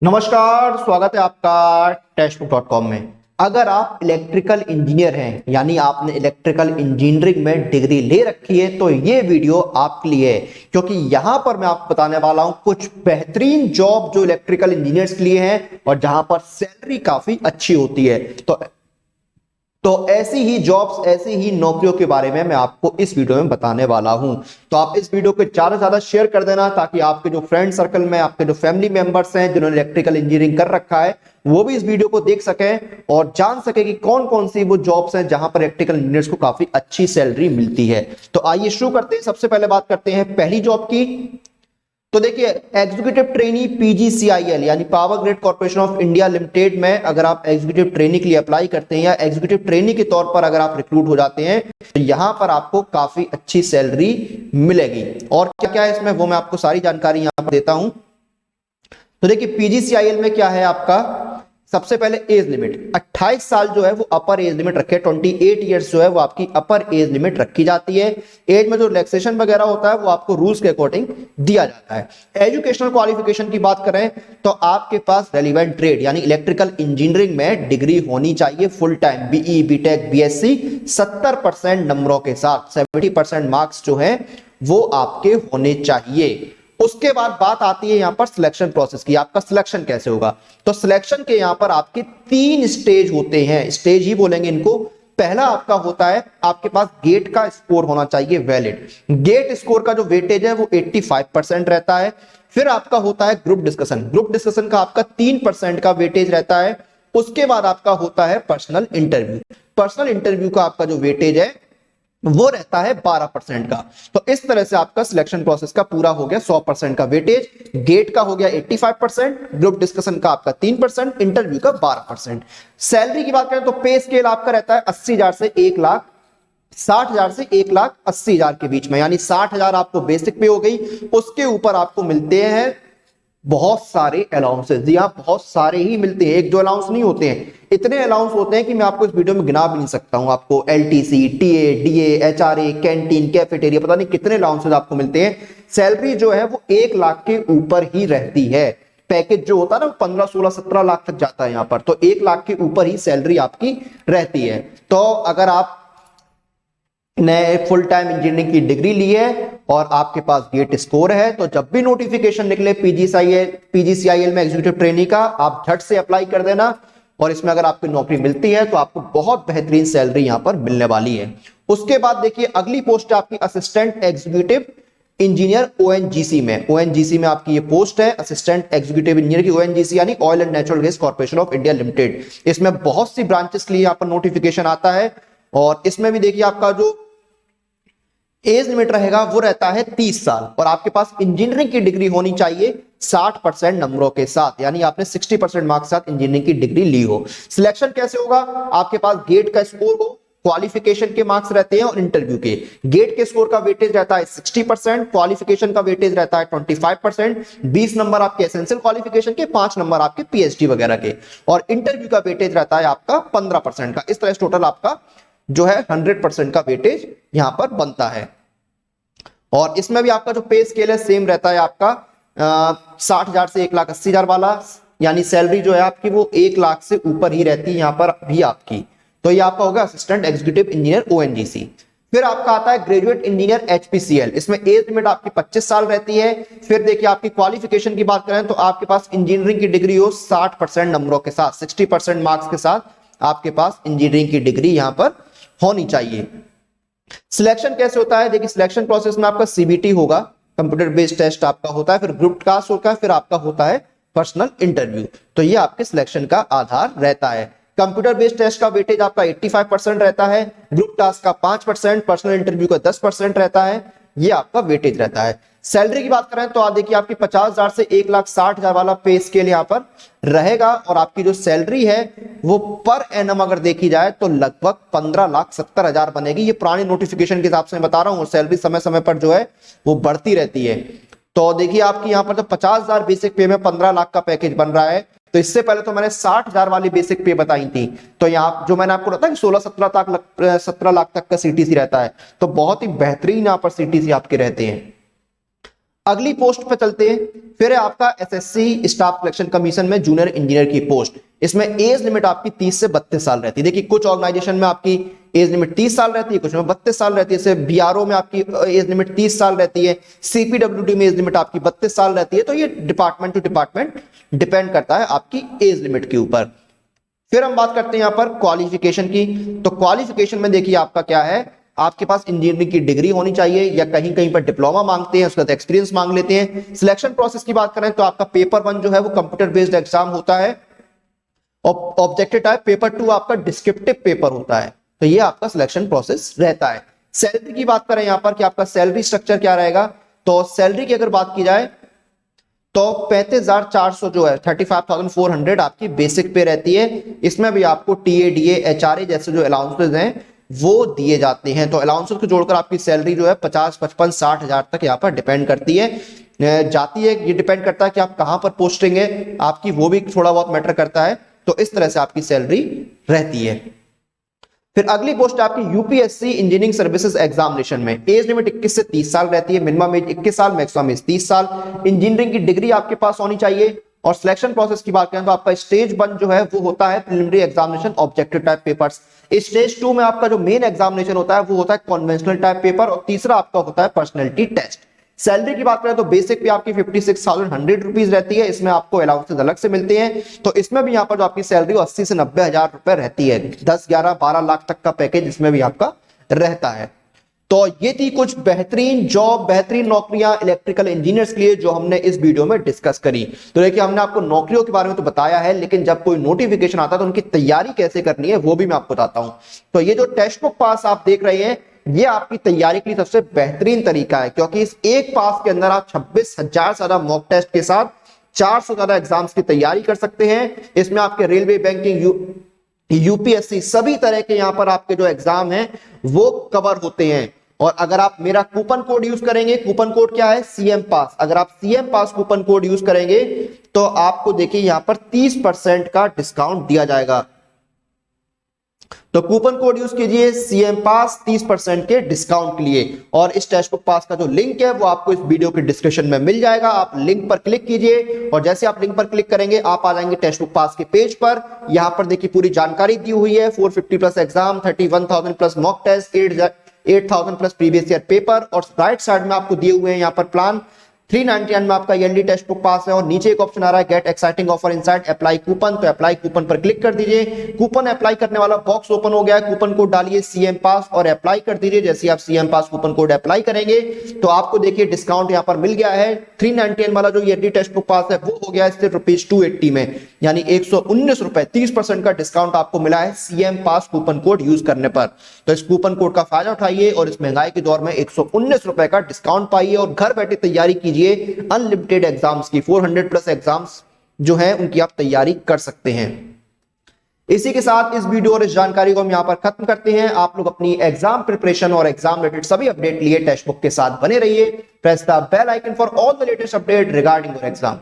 नमस्कार, स्वागत है आपका टेक्स्टबुक.com में। अगर आप इलेक्ट्रिकल इंजीनियर हैं यानी आपने इलेक्ट्रिकल इंजीनियरिंग में डिग्री ले रखी है तो ये वीडियो आपके लिए है, क्योंकि यहां पर मैं आपको बताने वाला हूं कुछ बेहतरीन जॉब जो इलेक्ट्रिकल इंजीनियर्स के लिए हैं और जहां पर सैलरी काफी अच्छी होती है। तो ऐसी ही जॉब्स, ऐसी ही नौकरियों के बारे में मैं आपको इस वीडियो में बताने वाला हूं। तो आप इस वीडियो को ज्यादा से ज्यादा शेयर कर देना ताकि आपके जो फ्रेंड सर्कल में, आपके जो फैमिली मेंबर्स हैं जिन्होंने इलेक्ट्रिकल इंजीनियरिंग कर रखा है, वो भी इस वीडियो को देख सकें और जान सके कि कौन कौन सी वो जॉब्स हैं जहां पर इलेक्ट्रिकल इंजीनियर्स को काफी अच्छी सैलरी मिलती है। तो आइए शुरू करते हैं। सबसे पहले बात करते हैं पहली जॉब की। तो देखिए, एग्जीक्यूटिव ट्रेनी पीजीसीआईएल यानी power grid corporation of India limited में अगर आप एग्जीक्यूटिव ट्रेनी के लिए अप्लाई करते हैं या एग्जीक्यूटिव ट्रेनी के तौर पर अगर आप रिक्रूट हो जाते हैं तो यहां पर आपको काफी अच्छी सैलरी मिलेगी। और क्या क्या है इसमें वो मैं आपको सारी जानकारी यहां पर देता हूं। तो देखिए, पीजीसीआईएल में क्या है आपका, सबसे पहले एज लिमिट 28 साल जो है वो अपर एज लिमिट रखे, 28 इयर्स जो है वो आपकी अपर एज लिमिट रखी जाती है। एज में जो रिलैक्सेशन वगैरह होता है वो आपको रूल्स के अकॉर्डिंग दिया जाता है। एजुकेशनल क्वालिफिकेशन की बात करें तो आपके पास रेलिवेंट ट्रेड यानी इलेक्ट्रिकल इंजीनियरिंग में डिग्री होनी चाहिए full time, BE BTech BSc 70% नंबरों के साथ, 70% मार्क्स जो है वो आपके होने चाहिए। उसके बाद बात आती है यहां पर सिलेक्शन प्रोसेस की, आपका सिलेक्शन कैसे होगा। तो सिलेक्शन के यहां पर आपके 3 स्टेज होते हैं, स्टेज ही बोलेंगे इनको। पहला आपका होता है, आपके पास गेट का स्कोर होना चाहिए वैलिड। गेट स्कोर का जो वेटेज है वो 85% रहता है। फिर आपका होता है ग्रुप डिस्कशन, ग्रुप डिस्कशन का आपका 3% का वेटेज रहता है। उसके बाद आपका होता है पर्सनल इंटरव्यू, पर्सनल इंटरव्यू का आपका जो वेटेज है वो रहता है 12% का। तो इस तरह से आपका सिलेक्शन प्रोसेस का पूरा हो गया 100% का वेटेज, गेट का हो गया 85%, ग्रुप डिस्कशन का आपका 3%, इंटरव्यू का 12%। सैलरी की बात करें तो पे स्केल आपका रहता है 80,000 से 1,60,000 से 1,80,000 के बीच में, यानी 60,000 आपको बेसिक पे हो गई। उसके ऊपर आपको मिलते हैं बहुत सारे अलाउंसेस। जी हाँ, बहुत सारे ही मिलते हैं, एक दो अलाउंस नहीं होते हैं, इतने अलाउंस होते हैं कि मैं आपको इस वीडियो में गिना भी नहीं सकता हूं। आपको LTC, TA, DA, HRA, canteen, cafeteria, पता नहीं कितने अलाउंसेस आपको मिलते हैं। सैलरी जो है वो 1 लाख के ऊपर ही रहती है। पैकेज जो होता है ना 15, 16, 17 लाख तक जाता है यहां पर, तो 1 लाख के ऊपर ही सैलरी आपकी रहती है। तो अगर आप ने फुल टाइम इंजीनियरिंग की डिग्री ली है और आपके पास गेट स्कोर है तो जब भी नोटिफिकेशन निकले पीजीसीआईएल में एग्जीक्यूटिव ट्रेनी का, आप झट से अप्लाई कर देना। और इसमें अगर आपको नौकरी मिलती है तो आपको बहुत बेहतरीन सैलरी यहां पर मिलने वाली है। उसके बाद देखिए, अगली पोस्ट है आपकी असिस्टेंट एग्जीक्यूटिव इंजीनियर ओएनजीसी में। ओएनजीसी में आपकी ये पोस्ट है असिस्टेंट एग्जीक्यूटिव इंजीनियर की। ओएनजीसी यानी oil and natural gas corporation of India limited. इसमें बहुत सी ब्रांचेस के लिए यहां पर नोटिफिकेशन आता है और इसमें भी देखिए आपका जो एज लिमिट रहेगा वो रहता है 30 साल और आपके पास इंजीनियरिंग की डिग्री होनी चाहिए 60% नंबरों के साथ, यानी आपने 60% मार्क्स के साथ इंजीनियरिंग की डिग्री ली हो। सिलेक्शन कैसे होगा, आपके पास गेट का स्कोर हो, क्वालिफिकेशन के मार्क्स रहते हैं और इंटरव्यू के। गेट के स्कोर का वेटेज रहता है 60%, क्वालिफिकेशन का वेटेज रहता है 25%, 20 नंबर आपके एसेंशियल क्वालिफिकेशन के, 5 नंबर आपके पीएचडी वगैरह के, और इंटरव्यू का वेटेज रहता है आपका 15% का। इस तरह टोटल आपका जो है 100% का वेटेज यहां पर बनता है। और इसमें भी आपका जो पे स्केल है सेम रहता है आपका 60,000 से 1,80,000 वाला, यानी सैलरी जो है आपकी वो 1 लाख से ऊपर ही रहती है यहां पर भी आपकी। तो ये आपका होगा असिस्टेंट एग्जीक्यूटिव इंजीनियर ओएनजीसी। फिर आपका आता है ग्रेजुएट इंजीनियर एचपीसीएल। इसमें एज लिमिट आपकी 25 साल रहती है। फिर देखिए, आपकी क्वालिफिकेशन की बात करें तो आपके पास इंजीनियरिंग की डिग्री हो 60% नंबरों के साथ, 60% मार्क्स के साथ आपके पास इंजीनियरिंग की डिग्री यहां पर होनी चाहिए। सिलेक्शन कैसे होता है, देखिए सिलेक्शन प्रोसेस में आपका सीबीटी होगा, कंप्यूटर बेस्ड टेस्ट आपका होता है, फिर ग्रुप टास्क होता है, फिर आपका होता है पर्सनल इंटरव्यू। तो ये आपके सिलेक्शन का आधार रहता है। कंप्यूटर बेस्ड टेस्ट का वेटेज आपका 85% रहता है, ग्रुप टास्क का 5%, पर्सनल इंटरव्यू का 10% रहता है। ये आपका वेटेज रहता है। सैलरी की बात करें तो आप देखिए, आपकी 50,000 से 1,60,000 वाला पे स्केल यहां पर रहेगा और आपकी जो सैलरी है वो पर एनम अगर देखी जाए तो लगभग 15,70,000 बनेगी। ये पुरानी नोटिफिकेशन के हिसाब से मैं बता रहा हूं, और सैलरी समय समय पर जो है वो बढ़ती रहती है। तो देखिए, आपकी यहां पर तो 50,000 बेसिक पे में 15 लाख का पैकेज बन रहा है। तो इससे पहले तो मैंने 60,000 वाली बेसिक पे बताई थी। तो यहाँ जो मैंने आपको बताया 16-17 लाख तक का सीटीसी रहता है, तो बहुत ही बेहतरीन यहाँ पर सीटीसी आपके रहते हैं। अगली पोस्ट पे चलते हैं। फिर है आपका एसएससी स्टाफ सिलेक्शन कमीशन में जूनियर इंजीनियर की पोस्ट। इसमें एज लिमिट आपकी 30 से 32 साल रहती है। देखिए कुछ ऑर्गेनाइजेशन में आपकी एज लिमिट 30 साल रहती है, कुछ में 32 साल रहती है। जैसे बीआरओ में आपकी एज लिमिट 30 साल रहती है, सीपीडब्ल्यूडी में एज लिमिट आपकी 32 साल रहती है। तो ये डिपार्टमेंट टू डिपार्टमेंट डिपेंड करता है आपकी एज लिमिट के ऊपर। फिर हम बात करते हैं यहां पर क्वालिफिकेशन की। तो क्वालिफिकेशन में देखिए आपका क्या है, आपके पास इंजीनियरिंग की डिग्री होनी चाहिए या कहीं कहीं पर डिप्लोमा मांगते हैं, उसके बाद एक्सपीरियंस मांग लेते हैं। सिलेक्शन प्रोसेस की बात करें तो आपका पेपर 1 जो है वो कंप्यूटर बेस्ड एग्जाम होता है, ऑब्जेक्टिव टाइप। पेपर 2 आपका डिस्क्रिप्टिव पेपर होता है। तो ये आपका सिलेक्शन प्रोसेस रहता है। सैलरी की बात करें यहां पर कि आपका सैलरी स्ट्रक्चर क्या रहेगा, तो सैलरी की अगर बात की जाए तो 35,400 जो है 35,400 आपकी बेसिक पे रहती है। इसमें भी आपको टीए डीए एचआरए जैसे जो अलाउंसेस हैं वो दिए जाते हैं। तो अलाउंसेस को जोड़कर आपकी सैलरी जो है 50, 55, 60 हजार तक यहाँ पर डिपेंड करती है जाती है। ये डिपेंड करता है कि आप कहां पर पोस्टिंग है आपकी, वो भी थोड़ा बहुत मैटर करता है। तो इस तरह से आपकी सैलरी रहती है। फिर अगली पोस्ट आपकी यूपीएससी इंजीनियरिंग सर्विसेज एग्जामिनेशन में। एज लिमिट 21 से 30 साल रहती है, मिनिमम एज 21 साल, मैक्सिमम एज 30 साल। इंजीनियरिंग की डिग्री आपके पास होनी चाहिए। और सिलेक्शन प्रोसेस की बात करें तो आपका स्टेज 1 जो है वो होता है preliminary examination objective type papers. Stage 2 में आपका जो मेन एग्जामिनेशन होता है वो होता है कन्वेंशनल टाइप पेपर, और तीसरा आपका होता है पर्सनैलिटी टेस्ट। सैलरी की बात करें तो बेसिक पे आपकी 56,100 रुपीज रहती है। इसमें आपको अलाउंसेस अलग से मिलते हैं। तो इसमें भी यहाँ पर जो आपकी सैलरी 80 से 90 हजार रुपए रहती है। 10, 11, 12 लाख तक का पैकेज इसमें भी आपका रहता है। तो ये थी कुछ बेहतरीन जॉब, बेहतरीन नौकरियां इलेक्ट्रिकल इंजीनियर्स के लिए जो हमने इस वीडियो में डिस्कस करी। तो देखिए हमने आपको नौकरियों के बारे में तो बताया है, लेकिन जब कोई नोटिफिकेशन आता है तो उनकी तैयारी कैसे करनी है वो भी मैं आपको बताता हूं। तो ये जो टेक्स्ट बुक पास आप देख रहे हैं ये आपकी तैयारी के लिए सबसे बेहतरीन तरीका है, क्योंकि इस एक पास के अंदर आप 26,000 से ज्यादा मॉक टेस्ट के साथ 400 ज्यादा एग्जाम्स की तैयारी कर सकते हैं। इसमें आपके रेलवे, बैंकिंग, यूपीएससी सभी तरह के यहां पर आपके जो एग्जाम हैं वो कवर होते हैं। और अगर आप मेरा कूपन कोड यूज करेंगे, कूपन कोड क्या है, सीएम पास। अगर आप सीएम पास कूपन कोड यूज करेंगे तो आपको देखिए यहां पर 30% का डिस्काउंट दिया जाएगा। तो कूपन कोड यूज कीजिए सीएम पास 30% के डिस्काउंट के लिए। और इस टेक्स्ट बुक पास का जो लिंक है वो आपको इस वीडियो के डिस्क्रिप्शन में मिल जाएगा। आप लिंक पर क्लिक कीजिए और जैसे आप लिंक पर क्लिक करेंगे आप आ जाएंगे टेक्स्ट बुक पास के पेज पर। यहां पर देखिए पूरी जानकारी दी हुई है, 450 plus exam, 31,000 plus mock test, 8,000 plus previous year paper. और राइट साइड में आपको दिए हुए हैं यहाँ पर प्लान। 399 में आपका ईयरली टेक्स्ट बुक पास है। और नीचे एक ऑप्शन आ रहा है gate exciting offer inside apply coupon. तो अप्लाई कूपन पर क्लिक कर दीजिए। कूपन अप्लाई करने वाला बॉक्स ओपन हो गया है। कूपन कोड डालिए सीएम पास और अप्लाई कर दीजिए। जैसे आप सीएम पास कूपन कोड अप्लाई करेंगे तो आपको देखिए डिस्काउंट यहाँ पर मिल गया है। 399 वाला जो ईयरली टेक्स्ट बुक पास है वो हो गया है सिर्फ रुपीज 280 में, यानी 119 रुपए, 30% का डिस्काउंट आपको मिला है सीएम पास कूपन कोड यूज करने पर। तो इस कूपन कोड का फायदा उठाइए और इस महंगाई के दौर में 119 रुपए का डिस्काउंट पाइए और घर बैठे तैयारी कीजिए अनलिमिटेड एग्जाम्स की। 400 प्लस एग्जाम्स जो है उनकी आप तैयारी कर सकते हैं। इसी के साथ इस वीडियो और इस जानकारी को हम यहां पर खत्म करते हैं। आप लोग अपनी एग्जाम प्रिपरेशन और एग्जाम रिलेटेड सभी अपडेट लिए टेक्स्ट बुक के साथ बने रहिए। Press the bell icon for all the latest update regarding your exam.